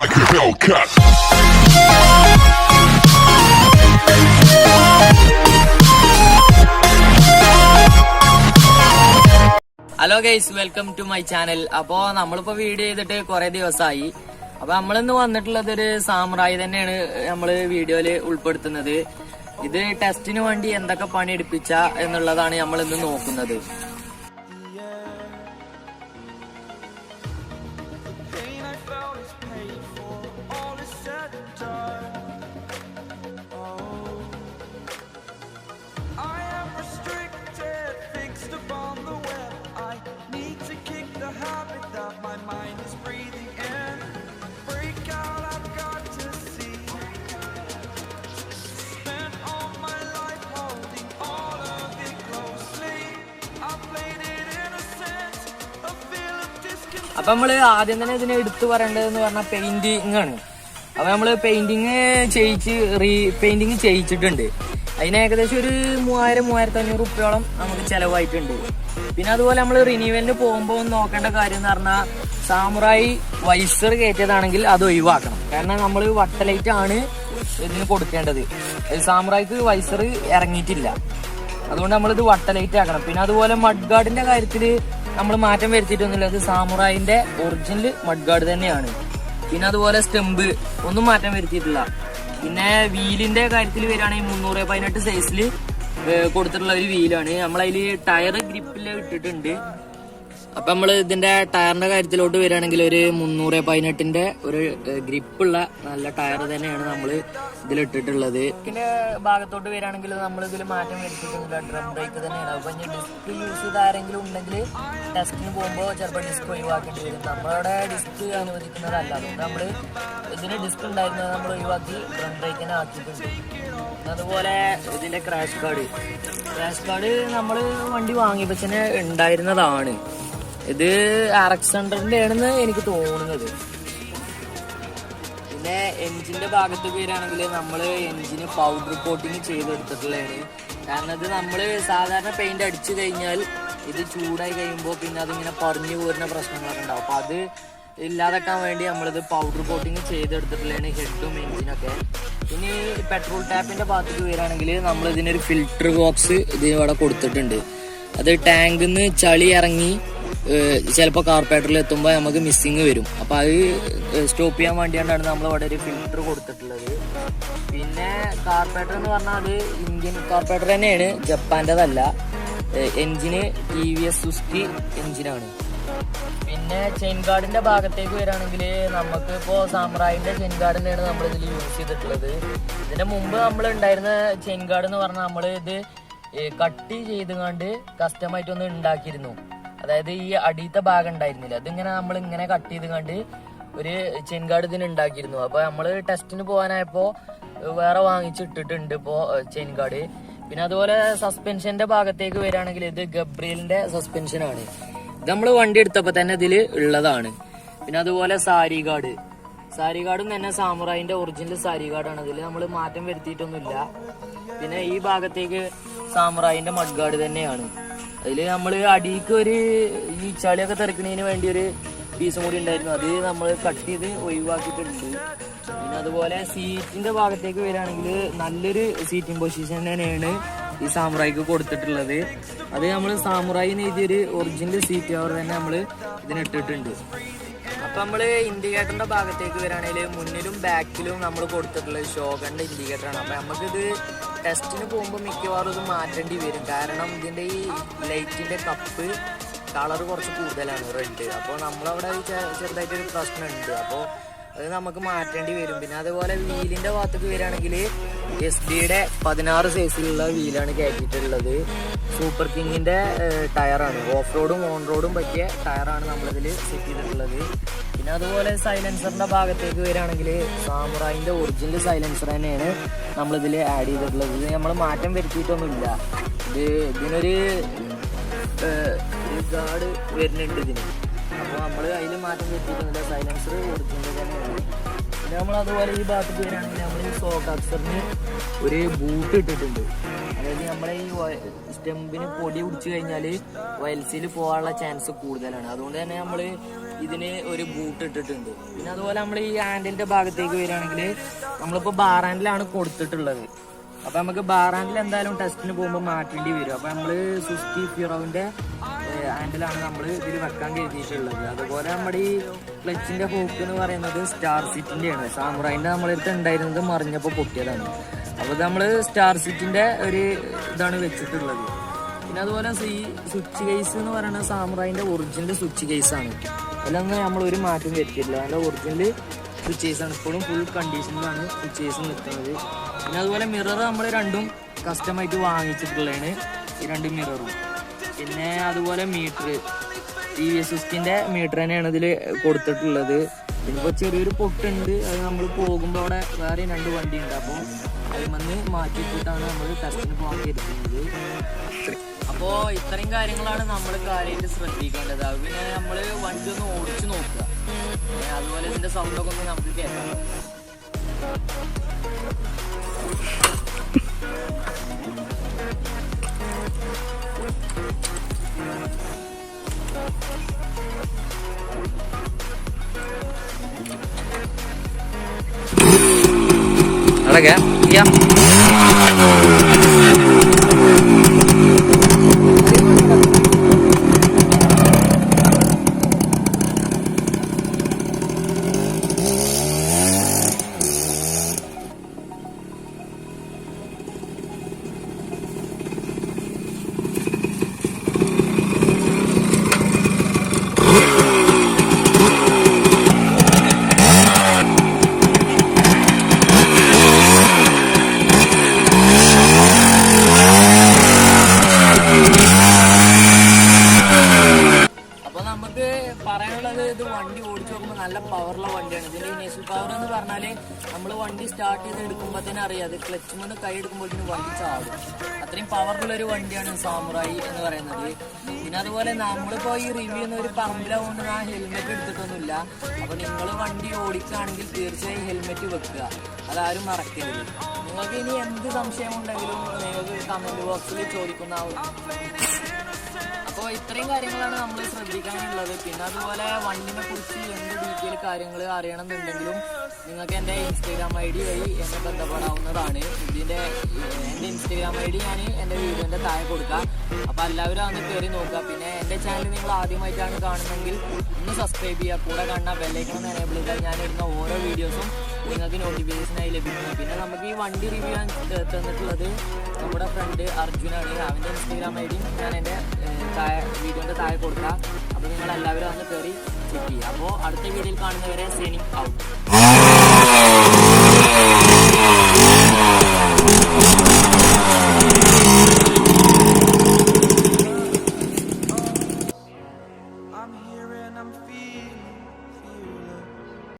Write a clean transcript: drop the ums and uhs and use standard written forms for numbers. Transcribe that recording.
like a Hellcat. Hello guys, welcome to my channel. അപ്പോ നമ്മളിപ്പോ video ചെയ്തിട്ട് കുറെ ദിവസമായി. അപ്പൊ നമ്മളിന്ന് വന്നിട്ടുള്ളത് ഒരു സാമുറായി തന്നെയാണ് നമ്മള് വീഡിയോയില് ഉൾപ്പെടുത്തുന്നത്. ഇത് ടെസ്റ്റിന് വേണ്ടി എന്തൊക്കെ പണി എടുപ്പിച്ച എന്നുള്ളതാണ് നമ്മൾ ഇന്ന് നോക്കുന്നത്. അപ്പൊ നമ്മള് ആദ്യം തന്നെ ഇതിനെ എടുത്തു പറയേണ്ടതെന്ന് പറഞ്ഞാൽ പെയിന്റിങ് ആണ്. അപ്പൊ നമ്മള് പെയിന്റിങ് പെയിന്റിങ് ചെയ്യിച്ചിട്ടുണ്ട്. അതിന് ഏകദേശം ഒരു 3000-3500 റുപ്യോളം നമുക്ക് ചെലവായിട്ടുണ്ട്. പിന്നെ അതുപോലെ നമ്മൾ റിന്യൂവലിന് പോകുമ്പോൾ നോക്കേണ്ട കാര്യം എന്ന് പറഞ്ഞാൽ സാമുറായി വൈസർ കയറ്റിയതാണെങ്കിൽ അത് ഒഴിവാക്കണം. കാരണം നമ്മൾ വട്ടലൈറ്റ് ആണ് ഇതിന് കൊടുക്കേണ്ടത്. സാമുറായിക്ക് വൈസർ ഇറങ്ങിയിട്ടില്ല, അതുകൊണ്ട് നമ്മളിത് വട്ടലൈറ്റ് ആക്കണം. പിന്നെ അതുപോലെ മഡ് ഗാർഡിന്റെ കാര്യത്തിൽ നമ്മൾ മാറ്റം വരുത്തിയിട്ടൊന്നുമില്ല. അത് സാമുറായിന്റെ ഒറിജിനൽ മഡ് ഗാർഡ് തന്നെയാണ്. പിന്നെ അതുപോലെ സ്റ്റെമ്പ് ഒന്നും മാറ്റം വരുത്തിയിട്ടില്ല. പിന്നെ വീലിന്റെ കാര്യത്തിൽ വരികയാണെങ്കിൽ 318 സൈസിൽ കൊടുത്തിട്ടുള്ള ഒരു വീലാണ്. നമ്മളതിൽ ടയർ ഗ്രിപ്പിൽ ഇട്ടിട്ടുണ്ട്. അപ്പൊ നമ്മൾ ഇതിന്റെ ടയറിന്റെ കാര്യത്തിലോട്ട് വരികയാണെങ്കിൽ ഒരു 318ന്റെ ഒരു ഗ്രിപ്പുള്ള നല്ല ടയർ തന്നെയാണ് നമ്മൾ ഇതിൽ ഇട്ടിട്ടുള്ളത്. ഇതിന്റെ ഭാഗത്തോട്ട് വരികയാണെങ്കിൽ നമ്മൾ ഇതിൽ മാറ്റം വരുത്തിയിട്ടില്ല. ഡ്രം ബ്രേക്ക് തന്നെയാണ്. അപ്പൊ ഇനി ഡിസ്ക് യൂസ് ചെയ്ത് ആരെങ്കിലും ഉണ്ടെങ്കിൽ ടെസ്റ്റിന് പോകുമ്പോൾ ചിലപ്പോൾ ഡിസ്ക് ഒഴിവാക്കേണ്ടി വരും. നമ്മളവിടെ ഡിസ്ക് അനുവദിക്കുന്നതല്ല. അതുകൊണ്ട് നമ്മൾ ഇതിന് ഡിസ്ക് ഉണ്ടായിരുന്നത് നമ്മൾ ഒഴിവാക്കി ഡ്രം ബ്രേക്കിനെ ആക്കിയിട്ടുണ്ട്. അതുപോലെ ഇതിന്റെ ക്രാഷ് കാർഡ് നമ്മൾ വണ്ടി വാങ്ങിയപ്പോൾ തന്നെ ഉണ്ടായിരുന്നതാണ്. ഇത് RX-100ന്റെ ആണെന്ന് എനിക്ക് തോന്നുന്നത്. പിന്നെ എൻജിന്റെ ഭാഗത്ത് വരികയാണെങ്കിൽ നമ്മൾ എൻജിന് പൗഡർ കോട്ടിങ് ചെയ്തെടുത്തിട്ടുള്ളതാണ്. കാരണം ഇത് നമ്മൾ സാധാരണ പെയിന്റ് അടിച്ചു കഴിഞ്ഞാൽ ഇത് ചൂടായി കഴിയുമ്പോൾ പിന്നെ അതിങ്ങനെ പറഞ്ഞു പോരുന്ന പ്രശ്നങ്ങളൊക്കെ ഉണ്ടാവും. അപ്പൊ അത് ഇല്ലാതാക്കാൻ വേണ്ടി നമ്മളിത് പൗഡർ കോട്ടിങ് ചെയ്തെടുത്തിട്ടുള്ളതാണ്, ഹെഡും എൻജിനൊക്കെ. ഇനി പെട്രോൾ ടാപ്പിന്റെ ഭാഗത്തേക്ക് വരികയാണെങ്കിൽ നമ്മൾ ഇതിനൊരു ഫിൽറ്റർ ബോക്സ് ഇതിനിവിടെ കൊടുത്തിട്ടുണ്ട്. അത് ടാങ്കിൽ നിന്ന് ചളി ഇറങ്ങി ചിലപ്പോൾ കാർപ്പറേറ്ററിൽ എത്തുമ്പോൾ നമുക്ക് മിസ്സിങ് വരും. അപ്പൊ അത് സ്റ്റോപ്പ് ചെയ്യാൻ വേണ്ടിയാണ് നമ്മൾ ഇവിടെ ഒരു ഫിൽറ്റർ കൊടുത്തിട്ടുള്ളത്. പിന്നെ കാർപ്പറേറ്റർ എന്ന് പറഞ്ഞാൽ അത് ഇന്ത്യൻ കാർപ്പറേറ്റർ തന്നെയാണ്, ജപ്പാൻ്റെതല്ല. എൻജിന് TVS സുസുക്കി എൻജിനാണ്. പിന്നെ ചെയിൻ ഗാർഡിന്റെ ഭാഗത്തേക്ക് വരികയാണെങ്കിൽ നമുക്ക് ഇപ്പോൾ സാമുറായിന്റെ ചെയിൻ ഗാർഡ് തന്നെയാണ് നമ്മൾ ഇതിൽ യൂസ് ചെയ്തിട്ടുള്ളത്. ഇതിന്റെ മുമ്പ് നമ്മൾ ഉണ്ടായിരുന്ന ചെയിൻ ഗാർഡ് എന്ന് പറഞ്ഞാൽ നമ്മൾ ഇത് കട്ട് ചെയ്തുകൊണ്ട് കസ്റ്റമായിട്ടൊന്ന് ഉണ്ടാക്കിയിരുന്നു. അതായത് ഈ അടിയത്തെ ഭാഗം ഉണ്ടായിരുന്നില്ല, അതിങ്ങനെ നമ്മൾ ഇങ്ങനെ കട്ട് ചെയ്ത് കണ്ട് ഒരു ചെയിൻ ഗാർഡ് ഇതിന് ഉണ്ടാക്കിയിരുന്നു. അപ്പൊ നമ്മള് ടെസ്റ്റിന് പോകാനായപ്പോ വേറെ വാങ്ങിച്ചിട്ടിട്ടുണ്ട് ഇപ്പോ ചെയിൻ ഗാർഡ്. പിന്നെ അതുപോലെ സസ്പെൻഷന്റെ ഭാഗത്തേക്ക് വരികയാണെങ്കിൽ ഇത് ഗബ്രിയലിന്റെ സസ്പെൻഷൻ ആണ്. ഇത് നമ്മൾ വണ്ടി എടുത്തപ്പോ തന്നെ ഇതിൽ ഉള്ളതാണ്. പിന്നെ അതുപോലെ സാരി ഗാർഡും തന്നെ സാമുറായിന്റെ ഒറിജിനൽ സാരി ഗാർഡാണ്. ഇതിൽ നമ്മൾ മാറ്റം വരുത്തിയിട്ടൊന്നുമില്ല. പിന്നെ ഈ ഭാഗത്തേക്ക് സാമുറായിന്റെ മഡ് ഗാർഡ് തന്നെയാണ്. അതില് നമ്മള് അടിക്ക് ഈ ചളിയൊക്കെ തെറിക്കുന്നതിന് വേണ്ടി ഒരു പീസും കൂടി ഉണ്ടായിരുന്നു, അത് നമ്മൾ കട്ട് ചെയ്ത് ഒഴിവാക്കിയിട്ടുണ്ട്. പിന്നെ അതുപോലെ സീറ്റിന്റെ ഭാഗത്തേക്ക് വരികയാണെങ്കിൽ നല്ലൊരു സീറ്റിംഗ് പൊസിഷൻ തന്നെയാണ് ഈ സാമുറായിക്ക് കൊടുത്തിട്ടുള്ളത്. അത് നമ്മൾ സാമുറായി എഴുതിയൊരു ഒറിജിനൽ സീറ്റ് കവർ തന്നെ നമ്മൾ ഇതിനിട്ടിട്ടുണ്ട്. അപ്പൊ നമ്മള് ഇൻഡിക്കേറ്ററിന്റെ ഭാഗത്തേക്ക് വരികയാണെങ്കിൽ മുന്നിലും ബാക്കിലും നമ്മൾ കൊടുത്തിട്ടുള്ളത് ഷോഗന്റെ ഇൻഡിക്കേറ്ററാണ്. അപ്പൊ നമുക്കിത് ടെസ്റ്റിന് പോകുമ്പോൾ മിക്കവാറും ഇത് മാറ്റേണ്ടി വരും. കാരണം ഇതിന്റെ ഈ ലൈറ്റിന്റെ കപ്പ് കളർ കുറച്ച് കൂടുതലാണ്, റെഡ്. അപ്പോൾ നമ്മളവിടെ ചെറുതായിട്ടൊരു പ്രശ്നമുണ്ട്. അപ്പോൾ അത് നമുക്ക് മാറ്റേണ്ടി വരും. പിന്നെ അതുപോലെ വീലിന്റെ ഭാഗത്തേക്ക് വരികയാണെങ്കിൽ SD-യുടെ 16 സൈസിലുള്ള വീലാണ് കയറ്റിയിട്ടുള്ളത്. സൂപ്പർ കിങ്ങിന്റെ ടയറാണ്. ഓഫ് റോഡും ഓൺ റോഡും പറ്റിയ ടയറാണ് നമ്മളിതിൽ സെറ്റ് ചെയ്തിട്ടുള്ളത്. പിന്നെ അതുപോലെ സൈലൻസറിന്റെ ഭാഗത്തേക്ക് വരികയാണെങ്കിൽ സാമുറായിന്റെ ഒറിജിനൽ സൈലൻസർ തന്നെയാണ് നമ്മളിതിൽ ആഡ് ചെയ്തിട്ടുള്ളത്. ഇത് നമ്മൾ മാറ്റം വരുത്തിയിട്ടൊന്നുമില്ല. ഇതിനൊരു ഗാർഡ് വരുന്നുണ്ട് ഇതിന്. അപ്പോൾ നമ്മൾ അതിൽ മാറ്റം വരുത്തിയിട്ടൊന്നുമില്ല. സൈലൻസർ ഒറിജിനൽ തന്നെയാണ്. പിന്നെ നമ്മൾ അതുപോലെ ഈ ഭാഗത്തേക്ക് വരികയാണെങ്കിൽ നമ്മൾ ഈ സോക്കാക്സറിന് ഒരു ബൂട്ട് ഇട്ടിട്ടുണ്ട്. അതായത് നമ്മളെ ഈ സ്റ്റെമ്പിന് പൊടി പിടിച്ചു കഴിഞ്ഞാൽ വയൽസിൽ പോകാനുള്ള ചാൻസ് കൂടുതലാണ്. അതുകൊണ്ട് തന്നെ നമ്മൾ ഇതിന് ഒരു ബൂട്ട് ഇട്ടിട്ടുണ്ട്. പിന്നെ അതുപോലെ നമ്മൾ ഈ ഹാൻഡിലിന്റെ ഭാഗത്തേക്ക് വരികയാണെങ്കിൽ നമ്മളിപ്പോൾ ബാർ ഹാൻഡിലാണ് കൊടുത്തിട്ടുള്ളത്. അപ്പൊ നമുക്ക് ബാർ ഹാൻഡിൽ എന്തായാലും ടെസ്റ്റിന് പോകുമ്പോൾ മാറ്റേണ്ടി വരും. അപ്പൊ നമ്മള് സുസുക്കി ഫിറോവിന്റെ ഹാൻഡിലാണ് നമ്മൾ ഇതിൽ വെക്കാൻ കരുതിയിട്ടുള്ളത്. അതുപോലെ നമ്മുടെ ഈ ക്ലച്ചിന്റെ ഹൂക്ക് എന്ന് പറയുന്നത് സ്റ്റാർ സിറ്റിന്റെയാണ്. സാമുറായിന്റെ നമ്മളെ അടുത്ത് ഉണ്ടായിരുന്നത് മറിഞ്ഞപ്പോൾ പൊട്ടിയതാണ്. അപ്പൊ നമ്മള് സ്റ്റാർ സിറ്റിന്റെ ഒരു ഇതാണ് വെച്ചിട്ടുള്ളത്. പിന്നെ അതുപോലെ ഈ സ്വിച്ച് കേസ് എന്ന് പറയുന്നത് സാമുറായിന്റെ ഒറിജിനൽ സ്വിച്ച് കേസാണ്. അതിലൊന്നും നമ്മൾ ഒരു മാറ്റം വരുത്തിയില്ല. അതിന്റെ ഒറിജിനൽ സ്വിച്ച് കേസാണ്. ഇപ്പോഴും ഫുൾ കണ്ടീഷനിലാണ് സ്വിച്ച് കേസ് നിൽക്കുന്നത്. പിന്നെ അതുപോലെ മിറർ നമ്മൾ രണ്ടും കസ്റ്റമായിട്ട് വാങ്ങിച്ചിട്ടുള്ളതാണ്, ഈ രണ്ട് മിററും. പിന്നെ അതുപോലെ മീറ്റർ TVS സ്വിഫ്റ്റിന്റെ മീറ്റർ തന്നെയാണ് ഇതിൽ കൊടുത്തിട്ടുള്ളത്. പിന്നിപ്പോൾ ചെറിയൊരു പൊട്ടുണ്ട്, അത് നമ്മൾ പോകുമ്പോൾ അവിടെ വേറെ 2 വണ്ടി ഉണ്ട്. അപ്പോൾ അതിൽ വന്ന് മാറ്റിയിട്ടിട്ടാണ് നമ്മൾ ടെസ്റ്റിന് പോകാൻ കരുതുന്നത്. അപ്പോൾ ഇത്രയും കാര്യങ്ങളാണ് നമ്മൾ കാര്യമായിട്ട് ശ്രദ്ധിക്കേണ്ടത്. പിന്നെ നമ്മൾ വണ്ടി ഒന്ന് ഓടിച്ചു നോക്കുക. അതുപോലെ ഇതിന്റെ സൗണ്ടൊക്കെ ഒന്ന് നമുക്ക് കേൾക്കാം. അടക്കെ പറയാനുള്ളത്, ഇത് വണ്ടി ഓടിച്ചു നോക്കുമ്പോൾ നല്ല പവറുള്ള വണ്ടിയാണ്. ഇതിന്റെ ഇനീഷ്യൽ പവർ എന്ന് പറഞ്ഞാല് നമ്മൾ വണ്ടി സ്റ്റാർട്ട് ചെയ്ത് എടുക്കുമ്പോൾ തന്നെ അറിയാം, അത് ക്ലച്ച് കൊണ്ട് കൈ എടുക്കുമ്പോഴത്തേനും വണ്ടി ചാടും. അത്രയും പവറുള്ള ഒരു വണ്ടിയാണ് സാമുറായി എന്ന് പറയുന്നത്. പിന്നെ അതുപോലെ നമ്മളിപ്പോ ഈ റിവ്യൂ എന്ന ഒരു പറമ്പിലാവുകൊണ്ട് ആ ഹെൽമെറ്റ് എടുത്തിട്ടൊന്നുമില്ല. അപ്പൊ നിങ്ങൾ വണ്ടി ഓടിക്കുകയാണെങ്കിൽ തീർച്ചയായും ഹെൽമെറ്റ് വെക്കുക, അതാരും മറക്കരുത്. നിങ്ങൾക്ക് ഇനി എന്ത് സംശയമുണ്ടെങ്കിലും നിങ്ങൾക്ക് കമന്റ് ബോക്സിൽ ചോദിക്കുന്നതാവും. അപ്പോൾ ഇത്രയും കാര്യങ്ങളാണ് നമ്മൾ ശ്രദ്ധിക്കാനുള്ളത്. പിന്നെ അതുപോലെ വണ്ടിനെ കുറിച്ച് എന്ത് ഡീറ്റെയിൽ കാര്യങ്ങൾ അറിയണമെന്നുണ്ടെങ്കിലും നിങ്ങൾക്ക് എൻ്റെ ഇൻസ്റ്റാഗ്രാം ID വഴി എന്നെ ബന്ധപ്പെടാവുന്നതാണ്. എൻ്റെ ഇൻസ്റ്റാഗ്രാം ID ഞാൻ എൻ്റെ വീഡിയോൻ്റെ താഴെ കൊടുക്കാം. അപ്പോൾ എല്ലാവരും അന്ന് കയറി നോക്കുക. പിന്നെ എൻ്റെ ചാനൽ നിങ്ങൾ ആദ്യമായിട്ടാണ് കാണുന്നതെങ്കിൽ ഒന്ന് സബ്സ്ക്രൈബ് ചെയ്യുക. കൂടെ കാണുന്ന ബെല്ലൈക്കൺ ഒന്ന് എനേബിൾ ചെയ്താൽ ഞാൻ ഇടുന്ന ഓരോ വീഡിയോസും നിങ്ങൾക്ക് നോട്ടിഫിക്കേഷനായി ലഭിക്കുന്നത്. പിന്നെ നമുക്ക് ഈ വണ്ടി റിവ്യൂ തന്നിട്ടുള്ളത് നമ്മുടെ ഫ്രണ്ട് അർജുനാണ്. അവൻ്റെ ഇൻസ്റ്റാഗ്രാം ID ഞാൻ എൻ്റെ വീഡിയോൻ്റെ താഴെ കൊടുക്കാം. അപ്പോൾ നിങ്ങൾ എല്ലാവരും അന്ന് കയറി ചെക്ക് ചെയ്യുക. അപ്പോൾ അടുത്ത വീഡിയോയിൽ കാണുന്നവരെ സൈനിങ് ഔട്ട്.